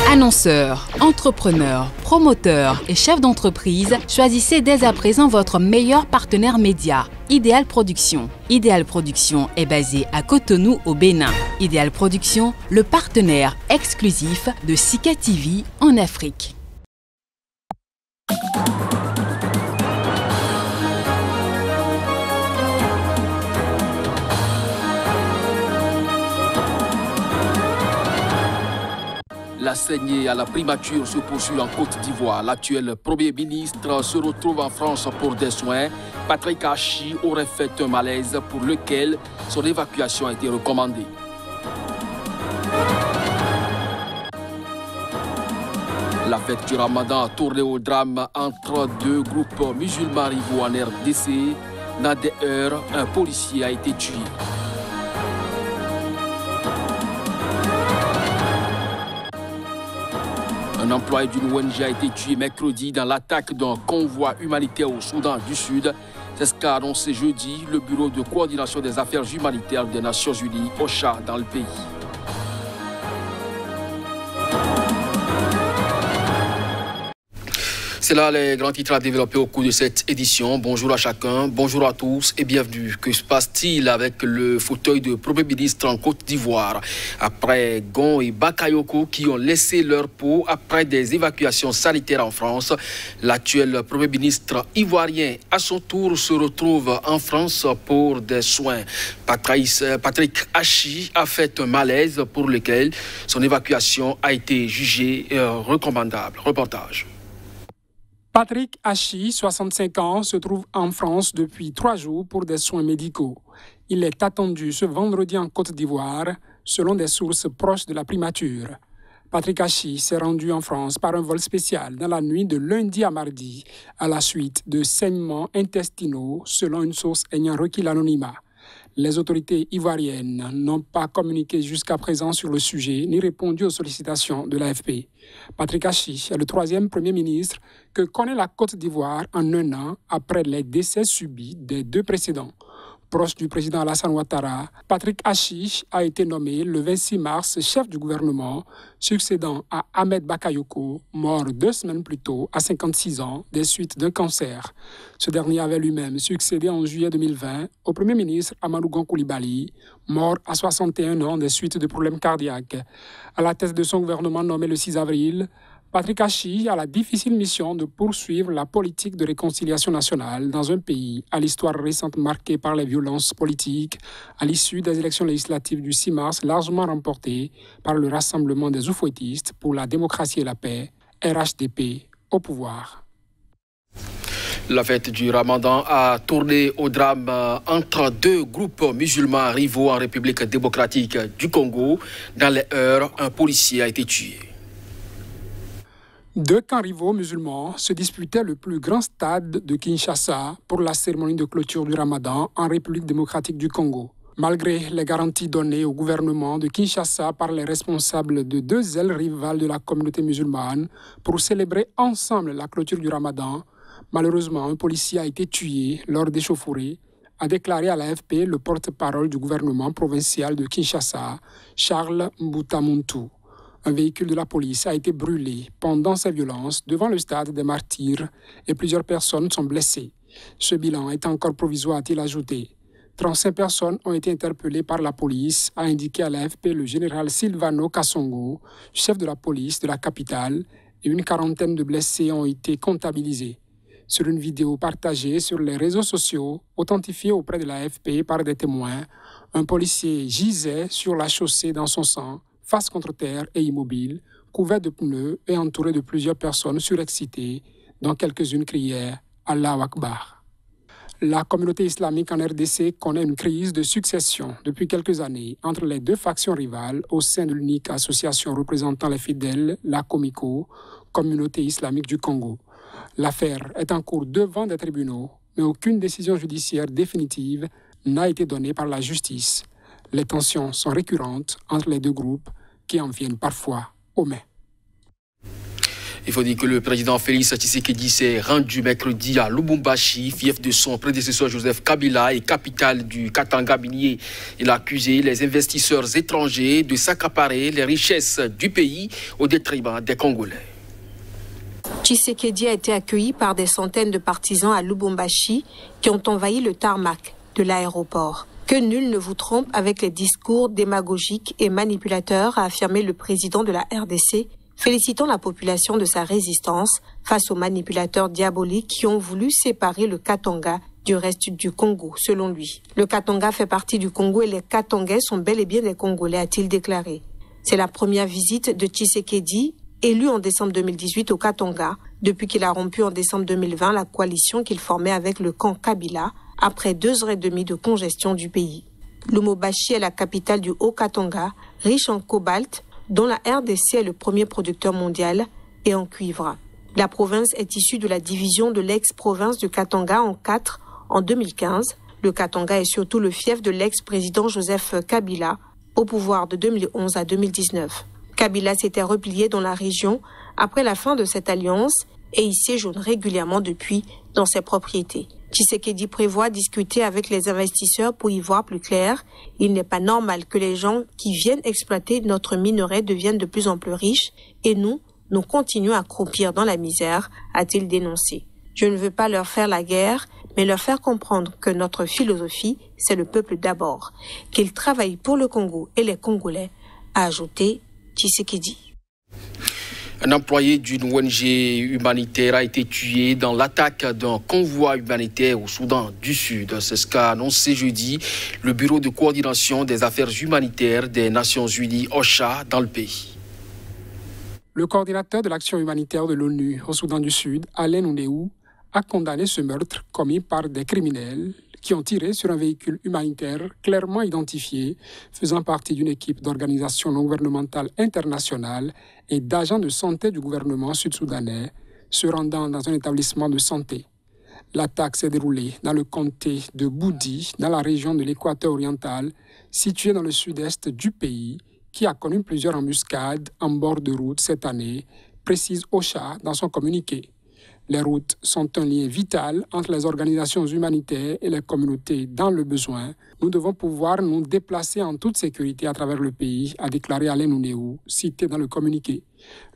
Annonceurs, entrepreneurs, promoteurs et chefs d'entreprise, choisissez dès à présent votre meilleur partenaire média, Idéal Production. Idéal Production est basé à Cotonou au Bénin. Idéal Production, le partenaire exclusif de Sika TV en Afrique. La saignée à la primature se poursuit en Côte d'Ivoire. L'actuel Premier ministre se retrouve en France pour des soins. Patrick Achi aurait fait un malaise pour lequel son évacuation a été recommandée. La fête du Ramadan a tourné au drame entre deux groupes musulmans rivaux en RDC. Dans des heures, un policier a été tué. Un employé d'une ONG a été tué mercredi dans l'attaque d'un convoi humanitaire au Soudan du Sud. C'est ce qu'a annoncé jeudi le Bureau de coordination des affaires humanitaires des Nations Unies, OCHA, dans le pays. C'est là les grands titres à développer au cours de cette édition. Bonjour à chacun, bonjour à tous et bienvenue. Que se passe-t-il avec le fauteuil de Premier ministre en Côte d'Ivoire? Après Gon et Bakayoko qui ont laissé leur peau après des évacuations sanitaires en France, l'actuel Premier ministre ivoirien à son tour se retrouve en France pour des soins. Patrick Achi a fait un malaise pour lequel son évacuation a été jugée recommandable. Reportage. Patrick Achi, 65 ans, se trouve en France depuis 3 jours pour des soins médicaux. Il est attendu ce vendredi en Côte d'Ivoire, selon des sources proches de la primature. Patrick Achi s'est rendu en France par un vol spécial dans la nuit de lundi à mardi, à la suite de saignements intestinaux, selon une source ayant requis l'anonymat. Les autorités ivoiriennes n'ont pas communiqué jusqu'à présent sur le sujet ni répondu aux sollicitations de l'AFP. Patrick Achi est le 3e Premier ministre que connaît la Côte d'Ivoire en un an après les décès subis des 2 précédents. Proche du président Alassane Ouattara, Patrick Achi a été nommé le 26 mars chef du gouvernement, succédant à Ahmed Bakayoko, mort 2 semaines plus tôt à 56 ans des suites d'un cancer. Ce dernier avait lui-même succédé en juillet 2020 au Premier ministre Amadou Gon Coulibaly, mort à 61 ans des suites de problèmes cardiaques. À la tête de son gouvernement nommé le 6 avril, Patrick Achi a la difficile mission de poursuivre la politique de réconciliation nationale dans un pays à l'histoire récente marquée par les violences politiques à l'issue des élections législatives du 6 mars largement remportées par le Rassemblement des Oufouettistes pour la démocratie et la paix, RHDP, au pouvoir. La fête du Ramadan a tourné au drame entre 2 groupes musulmans rivaux en République démocratique du Congo. Dans les heures, un policier a été tué. 2 camps rivaux musulmans se disputaient le plus grand stade de Kinshasa pour la cérémonie de clôture du Ramadan en République démocratique du Congo. Malgré les garanties données au gouvernement de Kinshasa par les responsables de 2 ailes rivales de la communauté musulmane pour célébrer ensemble la clôture du Ramadan, malheureusement, un policier a été tué lors d'échauffourées, a déclaré à l'AFP le porte-parole du gouvernement provincial de Kinshasa, Charles Mbutamuntu. Un véhicule de la police a été brûlé pendant ces violences devant le stade des Martyrs et plusieurs personnes sont blessées. Ce bilan est encore provisoire, a-t-il ajouté. 35 personnes ont été interpellées par la police, a indiqué à l'AFP le général Silvano Kassongo, chef de la police de la capitale, et une 40aine de blessés ont été comptabilisés. Sur une vidéo partagée sur les réseaux sociaux, authentifiée auprès de l'AFP par des témoins, un policier gisait sur la chaussée dans son sang, face contre terre et immobile, couvert de pneus et entouré de plusieurs personnes surexcitées, dont quelques-unes crièrent « Allahu Akbar ». La communauté islamique en RDC connaît une crise de succession depuis quelques années entre les 2 factions rivales au sein de l'unique association représentant les fidèles, la Comico, communauté islamique du Congo. L'affaire est en cours devant des tribunaux, mais aucune décision judiciaire définitive n'a été donnée par la justice. Les tensions sont récurrentes entre les 2 groupes qui en viennent parfois aux mains. Il faut dire que le président Félix Tshisekedi s'est rendu mercredi à Lubumbashi, fief de son prédécesseur Joseph Kabila et capitale du Katanga minier. Il a accusé les investisseurs étrangers de s'accaparer les richesses du pays au détriment des Congolais. Tshisekedi a été accueilli par des centaines de partisans à Lubumbashi qui ont envahi le tarmac de l'aéroport. Que nul ne vous trompe avec les discours démagogiques et manipulateurs, a affirmé le président de la RDC, félicitant la population de sa résistance face aux manipulateurs diaboliques qui ont voulu séparer le Katanga du reste du Congo, selon lui. Le Katanga fait partie du Congo et les Katangais sont bel et bien des Congolais, a-t-il déclaré. C'est la première visite de Tshisekedi, élu en décembre 2018 au Katanga, depuis qu'il a rompu en décembre 2020 la coalition qu'il formait avec le camp Kabila, après 2 heures et demie de congestion du pays. Lubumbashi est la capitale du Haut-Katanga, riche en cobalt, dont la RDC est le premier producteur mondial, et en cuivre. La province est issue de la division de l'ex-province du Katanga en 4 en 2015. Le Katanga est surtout le fief de l'ex-président Joseph Kabila, au pouvoir de 2011 à 2019. Kabila s'était replié dans la région après la fin de cette alliance et y séjourne régulièrement depuis dans ses propriétés. Tshisekedi prévoit discuter avec les investisseurs pour y voir plus clair. Il n'est pas normal que les gens qui viennent exploiter notre minerai deviennent de plus en plus riches et nous continuons à croupir dans la misère, a-t-il dénoncé. Je ne veux pas leur faire la guerre, mais leur faire comprendre que notre philosophie, c'est le peuple d'abord, qu'ils travaillent pour le Congo et les Congolais, a ajouté Tshisekedi. Un employé d'une ONG humanitaire a été tué dans l'attaque d'un convoi humanitaire au Soudan du Sud. C'est ce qu'a annoncé jeudi le Bureau de coordination des affaires humanitaires des Nations Unies, OCHA, dans le pays. Le coordinateur de l'action humanitaire de l'ONU au Soudan du Sud, Alain Ounehou, a condamné ce meurtre commis par des criminels qui ont tiré sur un véhicule humanitaire clairement identifié, faisant partie d'une équipe d'organisations non gouvernementales internationales et d'agents de santé du gouvernement sud-soudanais se rendant dans un établissement de santé. L'attaque s'est déroulée dans le comté de Boudi, dans la région de l'Équateur oriental, située dans le sud-est du pays, qui a connu plusieurs embuscades en bord de route cette année, précise OCHA dans son communiqué. Les routes sont un lien vital entre les organisations humanitaires et les communautés dans le besoin. Nous devons pouvoir nous déplacer en toute sécurité à travers le pays, a déclaré Alain Ounehou, cité dans le communiqué.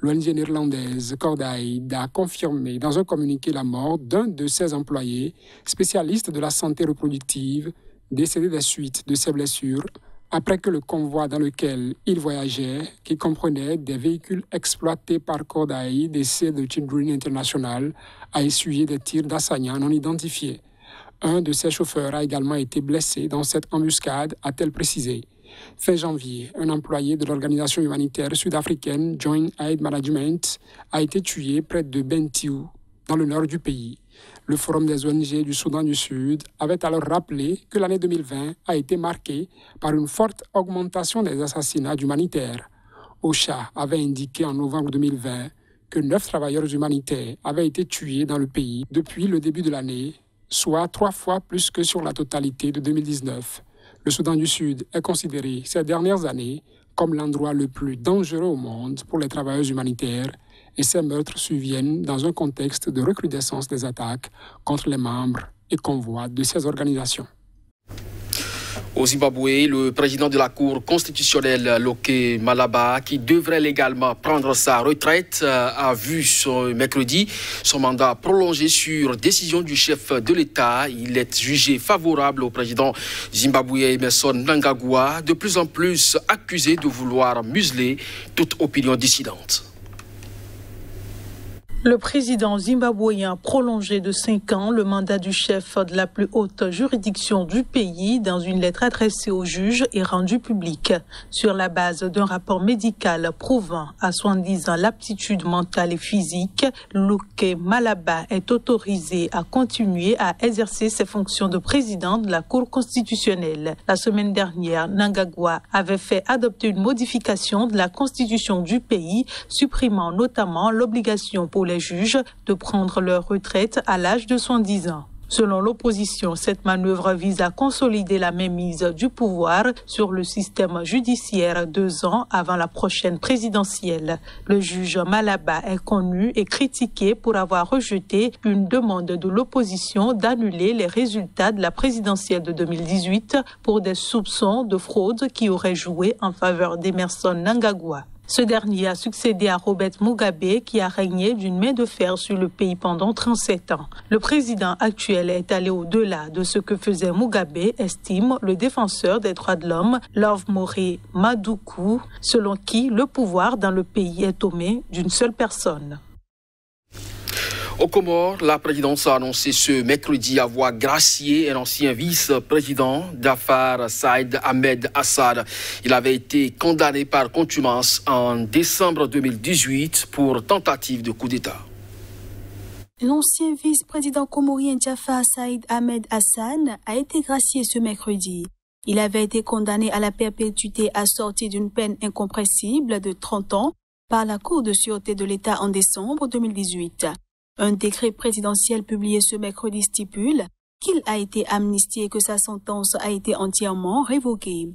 L'ONG néerlandaise Cordaid a confirmé dans un communiqué la mort d'un de ses employés, spécialiste de la santé reproductive, décédé des suites de ses blessures, après que le convoi dans lequel il voyageait, qui comprenait des véhicules exploités par Cordaid et Save the Children International, a essuyé des tirs d'assaillants non identifiés. Un de ses chauffeurs a également été blessé dans cette embuscade, a-t-elle précisé. Fin janvier, un employé de l'organisation humanitaire sud-africaine Joint Aid Management a été tué près de Bentiu, dans le nord du pays. Le Forum des ONG du Soudan du Sud avait alors rappelé que l'année 2020 a été marquée par une forte augmentation des assassinats humanitaires. OCHA avait indiqué en novembre 2020 que 9 travailleurs humanitaires avaient été tués dans le pays depuis le début de l'année, soit 3 fois plus que sur la totalité de 2019. Le Soudan du Sud est considéré ces dernières années comme l'endroit le plus dangereux au monde pour les travailleurs humanitaires et ces meurtres surviennent dans un contexte de recrudescence des attaques contre les membres et convois de ces organisations. Au Zimbabwe, le président de la Cour constitutionnelle, Loke Malaba, qui devrait légalement prendre sa retraite, a vu mercredi son mandat prolongé sur décision du chef de l'État. Il est jugé favorable au président zimbabwéen Emmerson Mnangagwa, de plus en plus accusé de vouloir museler toute opinion dissidente. Le président zimbabwéen a prolongé de 5 ans le mandat du chef de la plus haute juridiction du pays dans une lettre adressée au juge et rendue publique. Sur la base d'un rapport médical prouvant à 70 ans l'aptitude mentale et physique, Loke Malaba est autorisé à continuer à exercer ses fonctions de président de la Cour constitutionnelle. La semaine dernière, Mnangagwa avait fait adopter une modification de la constitution du pays, supprimant notamment l'obligation pour les juges de prendre leur retraite à l'âge de 70 ans. Selon l'opposition, cette manœuvre vise à consolider la mainmise du pouvoir sur le système judiciaire 2 ans avant la prochaine présidentielle. Le juge Malaba est connu et critiqué pour avoir rejeté une demande de l'opposition d'annuler les résultats de la présidentielle de 2018 pour des soupçons de fraude qui auraient joué en faveur d'Emerson Mnangagwa. Ce dernier a succédé à Robert Mugabe qui a régné d'une main de fer sur le pays pendant 37 ans. Le président actuel est allé au-delà de ce que faisait Mugabe, estime le défenseur des droits de l'homme, Love More Maduku, selon qui le pouvoir dans le pays est aux mains d'une seule personne. Au Comores, la présidence a annoncé ce mercredi avoir gracié un ancien vice-président, Jafar Saïd Ahmed Assad. Il avait été condamné par contumace en décembre 2018 pour tentative de coup d'État. L'ancien vice-président comorien Jafar Saïd Ahmed Hassan a été gracié ce mercredi. Il avait été condamné à la perpétuité assortie d'une peine incompressible de 30 ans par la Cour de sûreté de l'État en décembre 2018. Un décret présidentiel publié ce mercredi stipule qu'il a été amnistié et que sa sentence a été entièrement révoquée.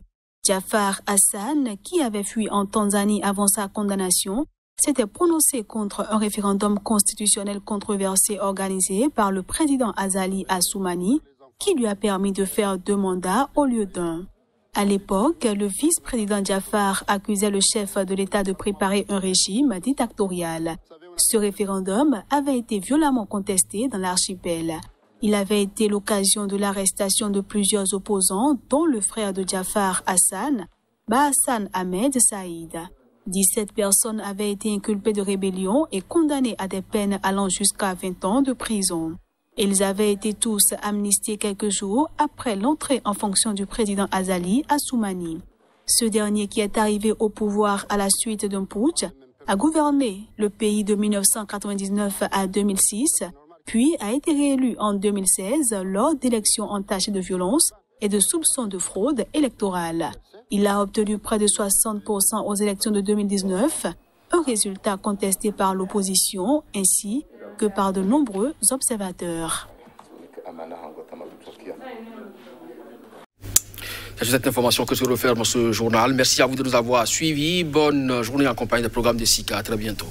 Jafar Hassan, qui avait fui en Tanzanie avant sa condamnation, s'était prononcé contre un référendum constitutionnel controversé organisé par le président Azali Assoumani, qui lui a permis de faire 2 mandats au lieu d'1. À l'époque, le vice-président Jafar accusait le chef de l'État de préparer un régime dictatorial. Ce référendum avait été violemment contesté dans l'archipel. Il avait été l'occasion de l'arrestation de plusieurs opposants, dont le frère de Jafar Hassan, Bahassan Ahmed Saïd. 17 personnes avaient été inculpées de rébellion et condamnées à des peines allant jusqu'à 20 ans de prison. Ils avaient été tous amnistiés quelques jours après l'entrée en fonction du président Azali Assoumani. Ce dernier, qui est arrivé au pouvoir à la suite d'un putsch, a gouverné le pays de 1999 à 2006, puis a été réélu en 2016 lors d'élections entachées de violence et de soupçons de fraude électorale. Il a obtenu près de 60% aux élections de 2019, un résultat contesté par l'opposition ainsi que par de nombreux observateurs. C'est cette information que se referme ce journal. Merci à vous de nous avoir suivis. Bonne journée en compagnie des programmes de SICA. À très bientôt.